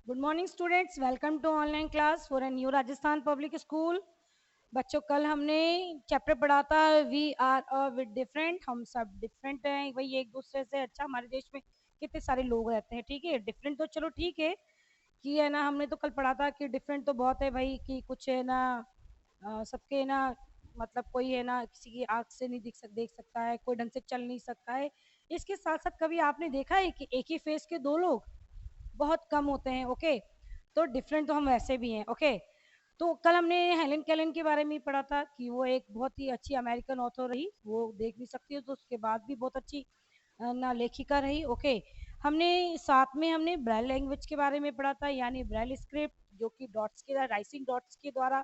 Good morning students, welcome to online class for a new Rajasthan public school. बच्चों, कल हमने chapter पढ़ा था we are a with different. हम सब डिफरेंट हैं भाई एक दूसरे से। अच्छा, हमारे देश में कितने सारे लोग रहते हैं, ठीक है। डिफरेंट तो चलो ठीक है कि है ना, हमने तो कल पढ़ा था कि डिफरेंट तो बहुत है भाई, कि कुछ है ना सबके ना मतलब कोई है ना किसी की आंख से नहीं देख सकता है, कोई ढंग से चल नहीं सकता है। इसके साथ साथ कभी आपने देखा है कि एक ही फेस के दो लोग? बहुत कम होते हैं। ओके, तो डिफरेंट तो हम वैसे भी हैं। ओके, तो कल हमने हेलन केलन के बारे में पढ़ा था कि वो एक बहुत ही अच्छी अमेरिकन ऑथर रही। वो देख भी सकती हो, तो उसके बाद भी बहुत अच्छी ना लेखिका रही। ओके, हमने साथ में हमने ब्रेल लैंग्वेज के बारे में पढ़ा था, यानी ब्रेल स्क्रिप्ट, जो कि डॉट्स के द्वारा, राइसिंग डॉट्स के द्वारा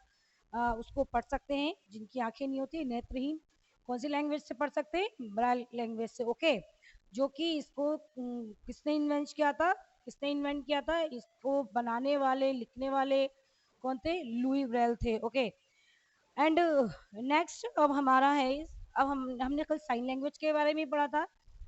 उसको पढ़ सकते हैं जिनकी आंखें नहीं होती, नेत्रहीन। कौन सी लैंग्वेज से पढ़ सकते हैं? ब्रेल लैंग्वेज से। ओके, जो कि इसको किसने इन्वेंट किया था? इसको बनाने वाले, लिखने वाले कौन थे? लुई ब्रेल थे। ओके, एंड नेक्स्ट अब हमारा है अब हमने कल साइन लैंग्वेज के बारे में पढ़ा था।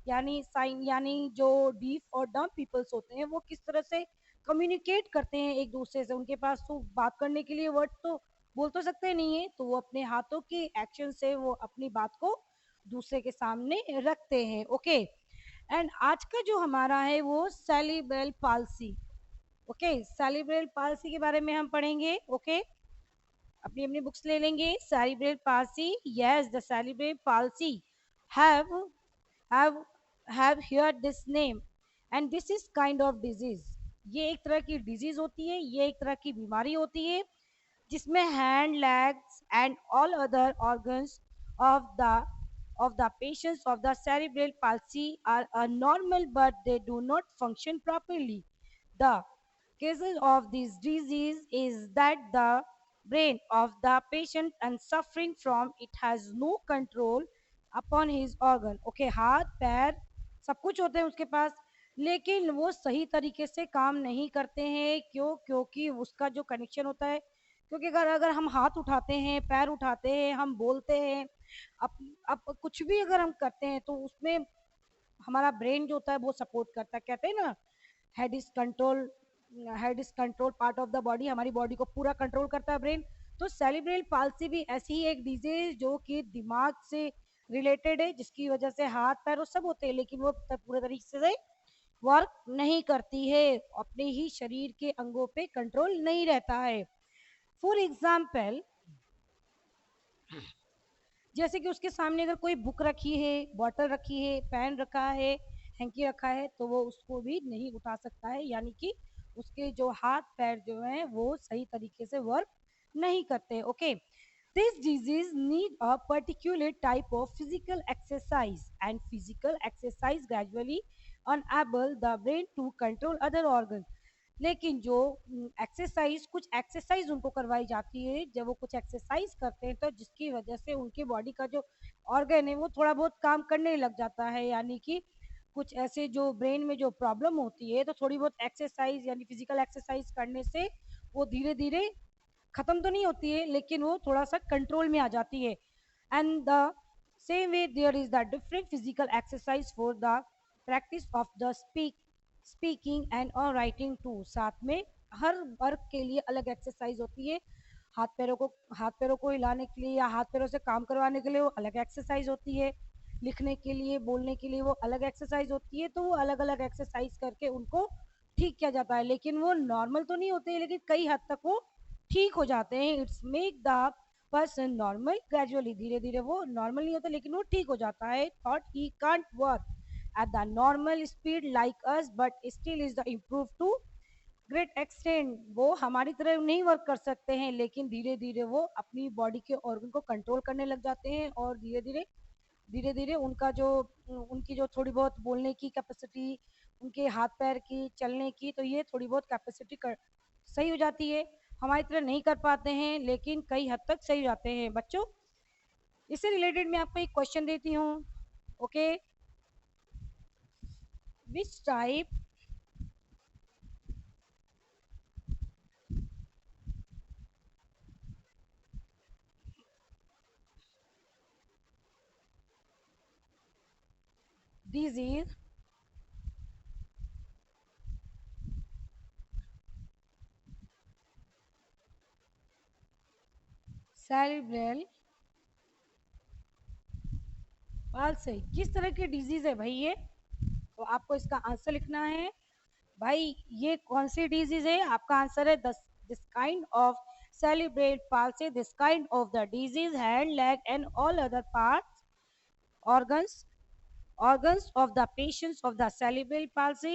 यानी साइन, यानी जो डीफ और डम पीपल्स होते हैं वो किस तरह से कम्युनिकेट करते हैं एक दूसरे से। उनके पास तो बात करने के लिए वर्ड तो बोल तो सकते नहीं है, तो वो अपने हाथों के एक्शन से वो अपनी बात को दूसरे के सामने रखते हैं। ओके, एंड आज का जो हमारा है वो सेलिब्रल पाल्सी। ओके, सेलिब्रल पाल्सी के बारे में हम पढ़ेंगे। ओके, अपनी अपनी बुक्स ले लेंगे। Cerebral palsy, yes, the cerebral palsy have have have heard this name, and this is kind of disease. ये एक तरह की डिजीज होती है, ये एक तरह की बीमारी होती है जिसमें hand, legs and all other organs of the of the patients of the cerebral palsy are normal, but they do not function properly. The cases of this disease is that the brain of the patient and suffering from it has no control upon his organ. Okay, हाथ पैर सब कुछ होते हैं उसके पास, लेकिन वो सही तरीके से काम नहीं करते हैं। क्यों? क्योंकि उसका जो कनेक्शन होता है, क्योंकि अगर अगर हम हाथ उठाते हैं, पैर उठाते हैं, हम बोलते हैं, अब अब कुछ भी अगर हम करते हैं, तो उसमें हमारा ब्रेन जो होता है वो सपोर्ट करता है। कहते हैं ना, head is control head is control part of the body. हमारी बॉडी को पूरा कंट्रोल करता है ब्रेन। तो सेरिब्रल पाल्सी भी ऐसी ही एक डिजीज जो कि दिमाग से रिलेटेड है, जिसकी वजह से हाथ पैर वो सब होते हैं, लेकिन वो पूरे तरीके से वर्क नहीं करती है, अपने ही शरीर के अंगों पे कंट्रोल नहीं रहता है। फॉर एग्जाम्पल, जैसे कि उसके सामने अगर कोई बुक रखी है, बॉटल रखी है, पेन रखा है, हैंकी रखा है, तो वो उसको भी नहीं उठा सकता है, यानी कि उसके जो हाथ पैर जो हैं वो सही तरीके से वर्क नहीं करते। Okay, this disease need a particular type of physical exercise, and physical exercise gradually unable the brain to control other organ. लेकिन जो एक्सरसाइज, कुछ एक्सरसाइज उनको करवाई जाती है, जब वो कुछ एक्सरसाइज करते हैं तो जिसकी वजह से उनकी बॉडी का जो ऑर्गन है वो थोड़ा बहुत काम करने लग जाता है। यानी कि कुछ ऐसे जो ब्रेन में जो प्रॉब्लम होती है, तो थोड़ी बहुत एक्सरसाइज यानी फिजिकल एक्सरसाइज करने से वो धीरे धीरे खत्म तो नहीं होती है, लेकिन वो थोड़ा सा कंट्रोल में आ जाती है। And the same way there is the different physical exercise for the practice of the speaking and और राइटिंग टू। साथ में हर वर्क के लिए अलग एक्सरसाइज होती है। हाथ पैरों को हिलाने के लिए या हाथ पैरों से काम करवाने के लिए वो अलग एक्सरसाइज होती है। लिखने के लिए, बोलने के लिए वो अलग एक्सरसाइज होती है। तो वो अलग अलग एक्सरसाइज करके उनको ठीक किया जाता है, लेकिन वो नॉर्मल तो नहीं होते, लेकिन कई हद तक वो ठीक हो जाते हैं। It's make the person normal gradually, धीरे धीरे वो नॉर्मल नहीं होता, लेकिन वो ठीक हो जाता है। Thought he can't work at the normal speed like us, but still is the improve to great extent। वो हमारी तरह नहीं वर्क कर सकते हैं, लेकिन धीरे धीरे वो अपनी बॉडी के ऑर्गन को कंट्रोल करने लग जाते हैं, और धीरे धीरे उनका जो उनकी जो थोड़ी बहुत बोलने की कैपेसिटी, उनके हाथ पैर की, चलने की, तो ये थोड़ी बहुत कैपेसिटी सही हो जाती है। हमारी तरह नहीं कर पाते हैं, लेकिन कई हद तक सही हो जाते हैं। बच्चों, इससे रिलेटेड मैं आपको एक क्वेश्चन देती हूँ। Okay, which type disease cerebral palsy किस तरह की डिजीज है भाई ये? तो आपको इसका आंसर लिखना है। भाई ये कौन सी डिजीज है? आपका आंसर है this kind of cerebral palsy. This kind of the disease, hand, leg, and all other parts, organs, organs of the patients of the cerebral palsy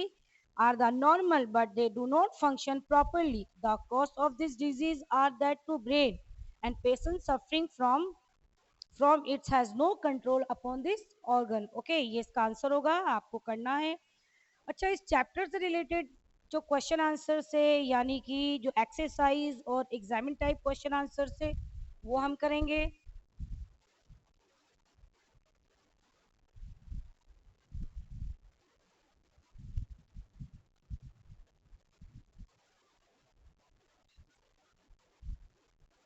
are the normal, but they do not function properly. The cause of this disease are that to brain, and patients suffering from it has no control upon this organ. Okay, ये इसका answer होगा, आपको करना है। अच्छा, इस chapter से related जो क्वेश्चन आंसर से, यानी कि जो एक्सरसाइज और एग्जामिन टाइप क्वेश्चन आंसर से, वो हम करेंगे।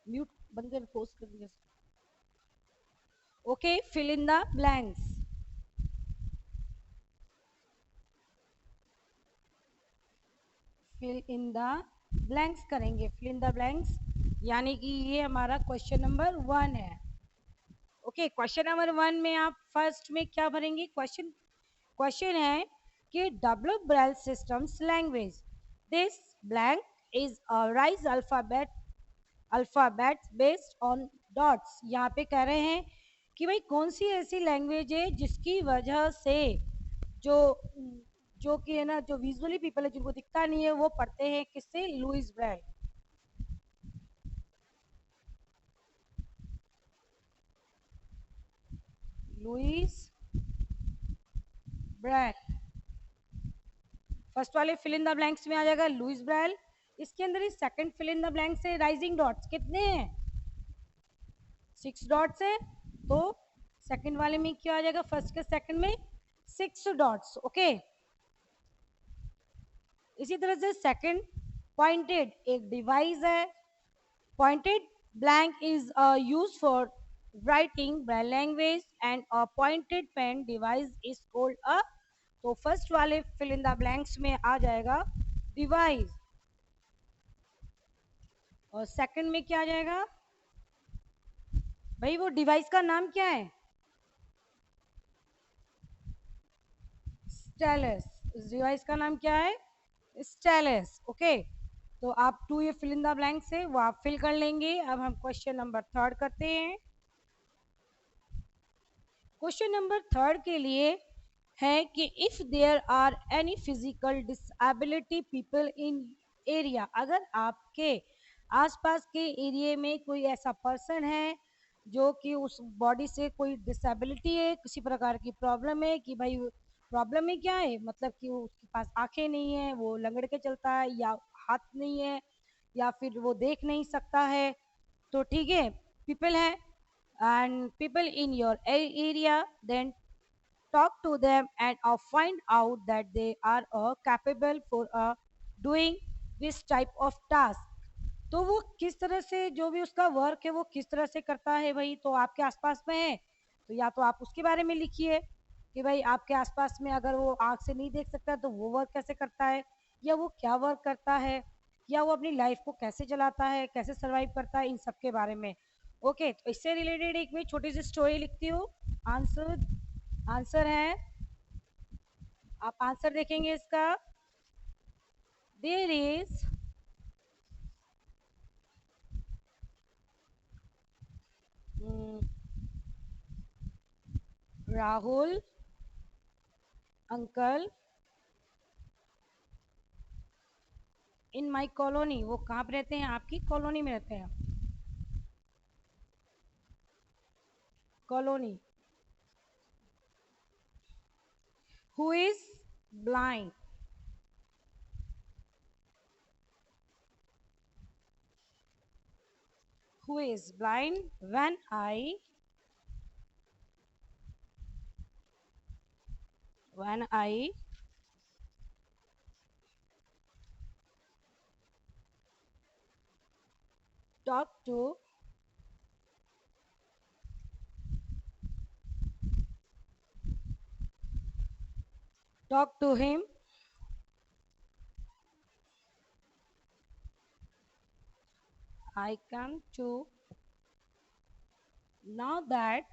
म्यूट बंद कर, पोस्ट कर दिया। Okay, fill in the blanks. Fill in the blanks करेंगे, फिल इन द ब्लैंक्स, यानी कि ये हमारा क्वेश्चन नंबर 1 है। ओके, क्वेश्चन नंबर 1 में आप फर्स्ट में क्या भरेंगे? क्वेश्चन क्वेश्चन है कि develop Braille systems language, this blank is a rise alphabet based on dots. यहाँ पे कह रहे हैं कि भाई कौन सी ऐसी लैंग्वेज है जिसकी वजह से जो जो कि है ना, जो विजुअली पीपल है जिनको दिखता नहीं है वो पढ़ते हैं किससे? Louis Braille. Louis Braille first वाले फिल इन द ब्लैंक्स में आ जाएगा लुइस ब्रेल। इसके अंदर ही second fill in the blank से राइजिंग डॉट्स कितने हैं? 6 डॉट्स है। तो सेकंड वाले में क्या आ जाएगा? फर्स्ट के सेकंड में 6 डॉट्स। ओके, इसी तरह से सेकंड पॉइंटेड एक डिवाइस है। Pointed blank is used for writing braille language, and a pointed pen device is called a, तो फर्स्ट वाले फिल इन द ब्लैंक्स में आ जाएगा डिवाइस, और सेकंड में क्या आ जाएगा? भाई वो डिवाइस का नाम क्या है? स्टेलस। उस डिवाइस का नाम क्या है? स्टेलस। ओके, तो आप टू ये फिल इन द ब्लैंक से वो आप फिल कर लेंगे। अब हम क्वेश्चन नंबर 3 करते हैं। क्वेश्चन नंबर 3 के लिए है कि if there are any physical disability people in area, अगर आपके आसपास के एरिया में कोई ऐसा पर्सन है जो कि उस बॉडी से कोई डिसेबिलिटी है, किसी प्रकार की प्रॉब्लम है, कि भाई प्रॉब्लम में क्या है, मतलब कि उसके पास आंखें नहीं है, वो लंगड़ के चलता है, या हाथ नहीं है, या फिर वो देख नहीं सकता है, तो ठीक है, पीपल है, and people in your area, then talk to them and find out that they are capable for doing this type of task। तो वो किस तरह से, जो भी उसका वर्क है वो किस तरह से करता है भाई, तो आपके आसपास में है तो या तो आप उसके बारे में लिखिए कि भाई आपके आसपास में अगर वो आंख से नहीं देख सकता तो वो वर्क कैसे करता है, या वो क्या वर्क करता है, या वो अपनी लाइफ को कैसे चलाता है, कैसे सरवाइव करता है, इन सब के बारे में। ओके, तो इससे रिलेटेड एक मैं छोटी सी स्टोरी लिखती हूँ। आंसर आंसर है, आप आंसर देखेंगे इसका। There is Rahul uncle in my colony. वो कहाँ पे रहते हैं? आपकी कॉलोनी में रहते हैं। Colony. Who is blind, who is blind, when I talk to him, I come to Now that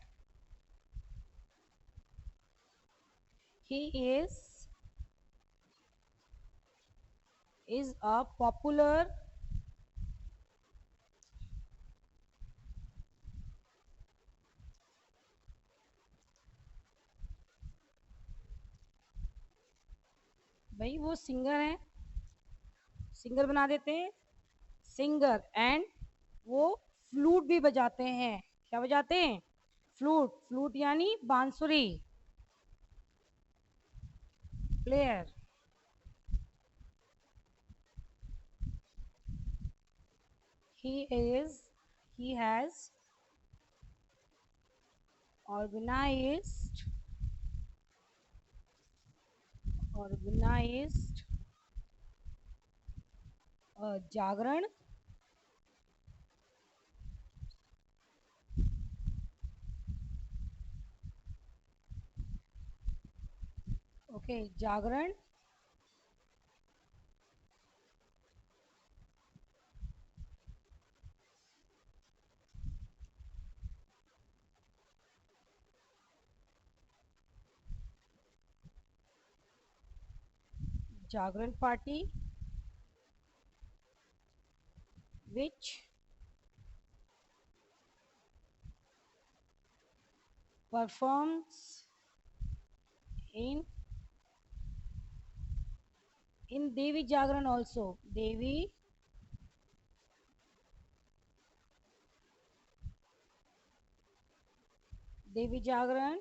he is a popular भाई वो सिंगर है, सिंगर बना देते हैं, सिंगर एंड वो फ्लूट भी बजाते हैं। क्या बजाते हैं? फ्लूट। फ्लूट यानी बांसुरी, player. he is he has organized organized Jagran okay Jagran Jagran party which performs in Devi Jagran also. Devi Jagran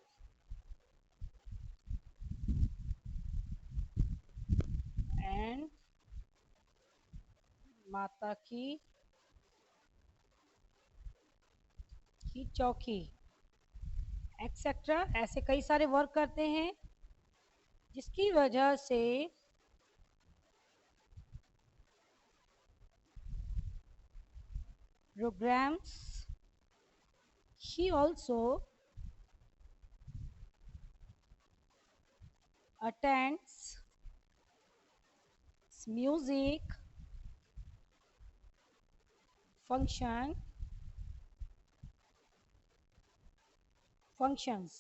and माता की चौकी एक्सेट्रा ऐसे कई सारे वर्क करते हैं जिसकी वजह से programmes he also attends music functions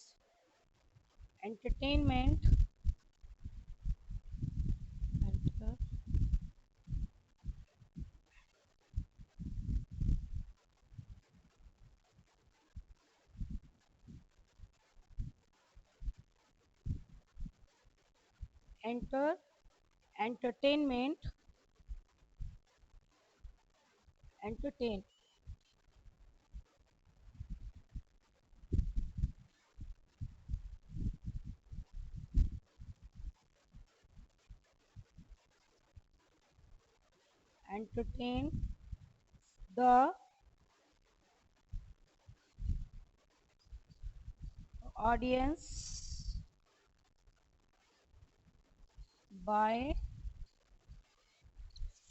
entertainment enter, enter entertainment entertain entertain the audience by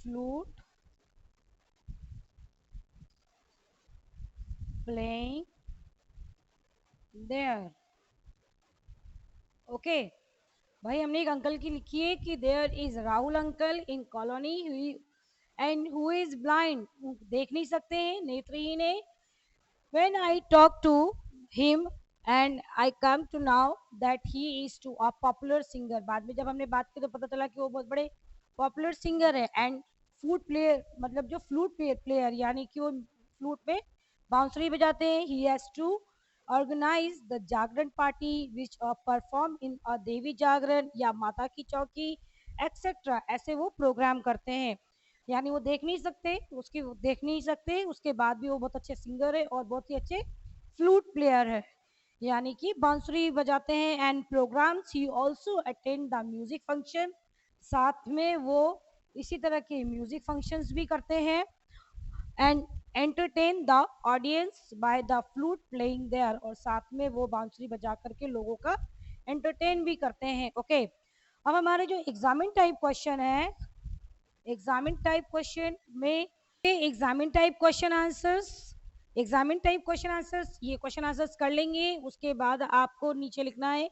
flute playing there okay भाई हमने एक अंकल की लिखी है कि there is Rahul uncle in colony and who is blind, देख नहीं सकते हैं, नेत्रहीन है। when I talk to him and I come to know that he is to a popular singer, बाद में जब हमने बात की तो पता चला कि वो बहुत बड़े पॉपुलर सिंगर है एंड फ्लूट प्लेयर मतलब जो फ्लूट प्लेयर यानी कि वो फ्लूट पे बांसुरी बजाते हैं। He has to organise the jagran party which perform in a devi jagran या माता की चौकी एक्सेट्रा, ऐसे वो प्रोग्राम करते हैं। यानी वो देख नहीं सकते, उसकी देख नहीं सकते, उसके बाद भी वो बहुत अच्छे सिंगर है और बहुत ही अच्छे फ्लूट प्लेयर है यानी कि बांसुरी बजाते हैं। And programs he also attend the music function, साथ में वो इसी तरह के म्यूजिक फंक्शंस भी करते हैं and entertain the audience by the flute playing there, और साथ में वो बांसुरी बजा करके लोगों का एंटरटेन भी करते हैं। ओके अब हमारे जो एग्जामिन टाइप क्वेश्चन है, एग्जामिन टाइप क्वेश्चन में examine type question answers, examine type question answers ये क्वेश्चन आंसर्स कर लेंगे, उसके बाद आपको नीचे लिखना है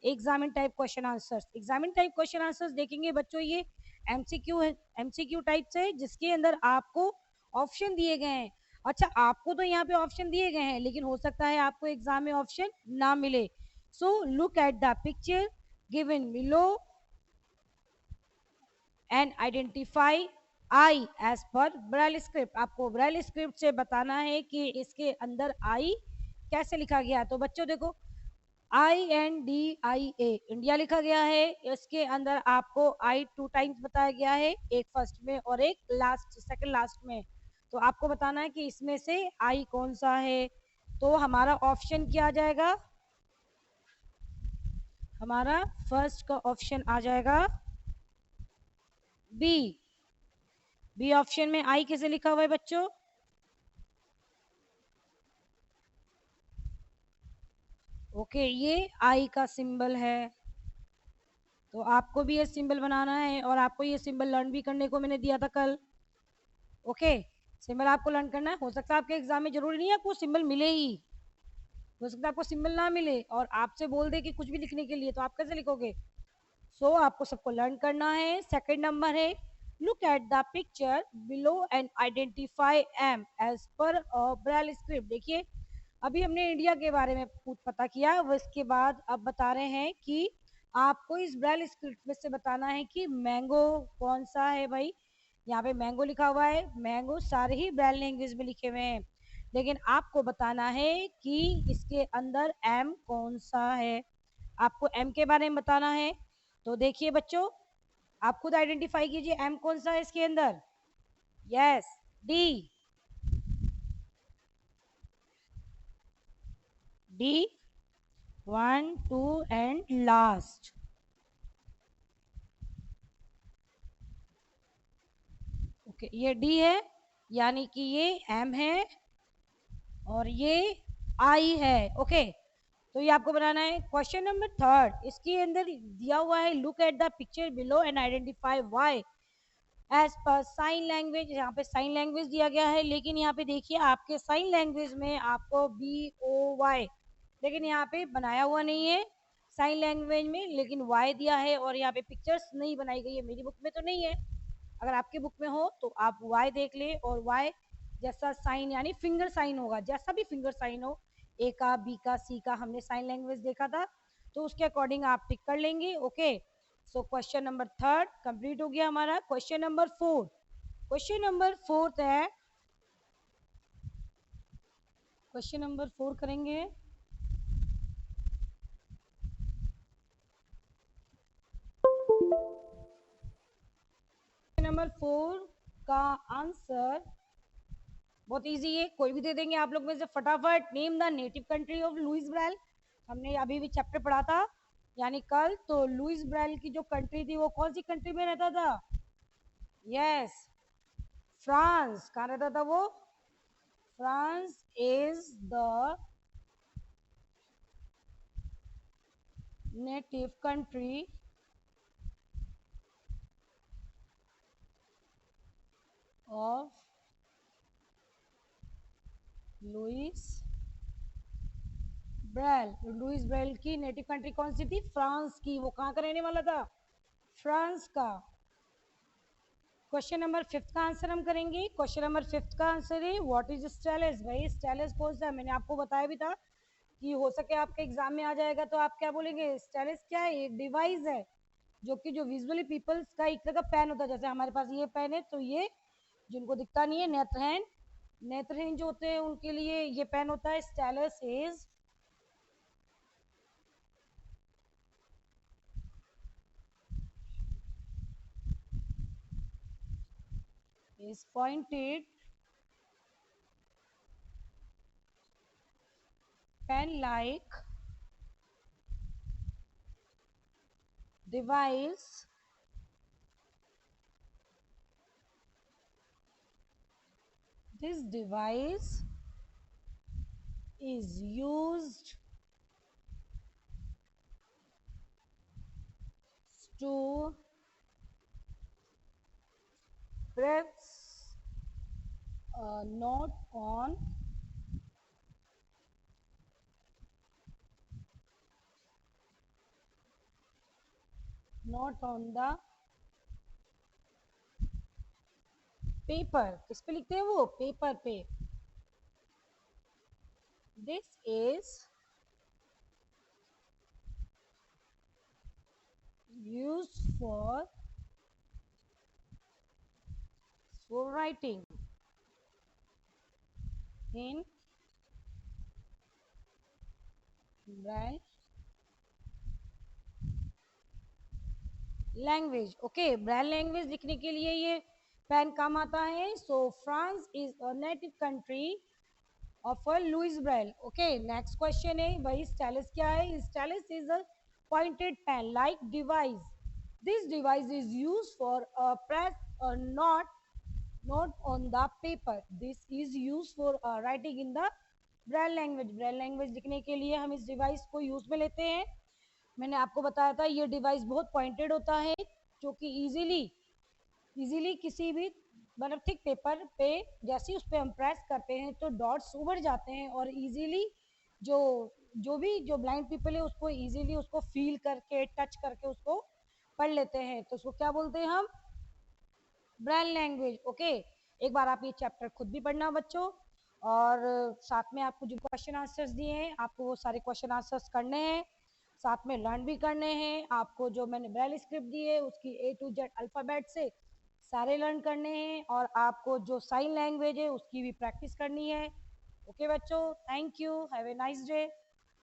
examine type question answers. Examine type question answers देखेंगे बच्चों, ये एमसीक्यू है, एमसीक्यू टाइप से जिसके अंदर आपको ऑप्शन दिए गए हैं। अच्छा, आपको तो यहाँ पे ऑप्शन दिए गए हैं, लेकिन हो सकता है आपको एग्जाम में ऑप्शन ना मिले। So look at the picture given below and identify I as per braille script. आपको ब्रेल स्क्रिप्ट से बताना है कि इसके अंदर आई कैसे लिखा गया। तो बच्चों देखो, INDIA इंडिया लिखा गया है, इसके अंदर आपको आई 2 टाइम्स बताया गया है, एक फर्स्ट में और एक लास्ट सेकंड लास्ट में। तो आपको बताना है कि इसमें से आई कौन सा है। तो हमारा ऑप्शन क्या आ जाएगा, हमारा फर्स्ट का ऑप्शन आ जाएगा बी। बी ऑप्शन में आई कैसे लिखा हुआ है बच्चों, ओके, ये आई का सिंबल है। तो आपको भी ये सिंबल बनाना है, और आपको ये सिंबल लर्न भी करने को मैंने दिया था कल। ओके, सिंबल आपको लर्न करना है। हो सकता है आपके एग्जाम में जरूरी नहीं है आपको सिंबल मिले ही, हो सकता है आपको सिंबल ना मिले और आपसे बोल दे कि कुछ भी लिखने के लिए, तो आप कैसे लिखोगे। सो आपको सबको लर्न करना है। सेकंड नंबर है, look at the picture below and identify M as per braille script. देखिए, अभी हमने इंडिया के बारे में पता किया, वो इसके बाद अब बता रहे हैं कि आपको इस ब्रेल स्क्रिप्ट में से बताना है कि मैंगो कौन सा है भाई। यहाँ पे मैंगो लिखा हुआ है, मैंगो सारे ही ब्रेल लैंग्वेज में लिखे हुए हैं, लेकिन आपको बताना है कि इसके अंदर एम कौन सा है। आपको एम के बारे में बताना है। तो देखिए बच्चों, आप खुद आइडेंटिफाई कीजिए एम कौन सा है इसके अंदर। Yes, D. D, 1 2 and last. Okay, ये डी है, यानी कि ये एम है और ये आई है। ओके, तो ये आपको बनाना है। क्वेश्चन नंबर थर्ड, इसके अंदर दिया हुआ है look at the picture below and identify Y as per sign language. यहाँ पे साइन लैंग्वेज दिया गया है, लेकिन यहाँ पे देखिए आपके साइन लैंग्वेज में आपको BOY, लेकिन यहाँ पे बनाया हुआ नहीं है साइन लैंग्वेज में, लेकिन वाई दिया है, और यहाँ पे पिक्चर्स नहीं बनाई गई है, मेरी बुक में तो नहीं है। अगर आपके बुक में हो तो आप वाई देख ले, और वाई जैसा साइन यानी फिंगर साइन होगा, जैसा भी फिंगर साइन हो, ए का, बी का, सी का, हमने साइन लैंग्वेज देखा था, तो उसके अकॉर्डिंग आप टिक कर लेंगे। Okay, so question number third complete हो गया हमारा। Question number fourth, question number fourth है, क्वेश्चन नंबर 4 करेंगे। नंबर 4 का आंसर बहुत इजी है, कोई भी दे देंगे आप लोग में से फटाफट। Name the native country of Louis Braille. हमने अभी भी चैप्टर पढ़ा था, यानी कल, तो लुइस ब्रेल की जो कंट्री थी वो कौन सी कंट्री में रहता था। Yes, France. कहाँ रहता था वो, France is the native country of Louis Braille. Louis Braille की नेटिव कंट्री कौन सी थी, फ्रांस की। वो कहाँ का रहने वाला था, फ्रांस का। क्वेश्चन नंबर 5 का आंसर हम करेंगे। क्वेश्चन नंबर 5 का आंसर है व्हाट इज स्टेलस। भाई स्टेलस कौन सा है, मैंने आपको बताया भी था कि हो सके आपके एग्जाम में आ जाएगा, तो आप क्या बोलेंगे, स्टेलस क्या है, एक डिवाइस है जो कि जो विजुअली पीपल्स का एक तरह का पेन होता है। जैसे हमारे पास ये पेन है, तो ये जिनको दिखता नहीं है, नेत्रहीन, नेत्रहीन जो होते हैं उनके लिए ये पेन होता है। Stylus is pointed pen like device this device is used to press a note on the paper. किस पे लिखते हैं वो, पेपर पे। This is used for writing in braille language. Okay, braille language लिखने के लिए ये पेन काम आता है. So France is a native country of Louis Braille. Okay, next question है भाई स्टाइलस क्या है. Stylus is a pointed pen like device. This device is use for press note on the paper. This is use for writing in the braille language. Braille language लिखने के लिए हम इस device को यूज में लेते हैं. मैंने आपको बताया था ये डिवाइस बहुत पॉइंटेड होता है, जो कि इजीली किसी भी मतलब थिक पेपर पे जैसे उस पर हम प्रेस करते हैं तो डॉट्स उभर जाते हैं और इजीली जो जो ब्लाइंड पीपल है उसको इजीली उसको फील करके टच करके उसको पढ़ लेते हैं. तो उसको क्या बोलते हैं हम, ब्रेल लैंग्वेज. ओके, एक बार आप ये चैप्टर खुद भी पढ़ना बच्चों, और साथ में आपको जो क्वेश्चन आंसर्स दिए हैं आपको वो सारे क्वेश्चन आंसर्स करने हैं, साथ में लर्न भी करने हैं. आपको जो मैंने ब्रेल स्क्रिप्ट दी है उसकी A to Z अल्फ़ाबेट से सारे लर्न करने हैं, और आपको जो साइन लैंग्वेज है उसकी भी प्रैक्टिस करनी है. ओके बच्चों, thank you, have a nice day.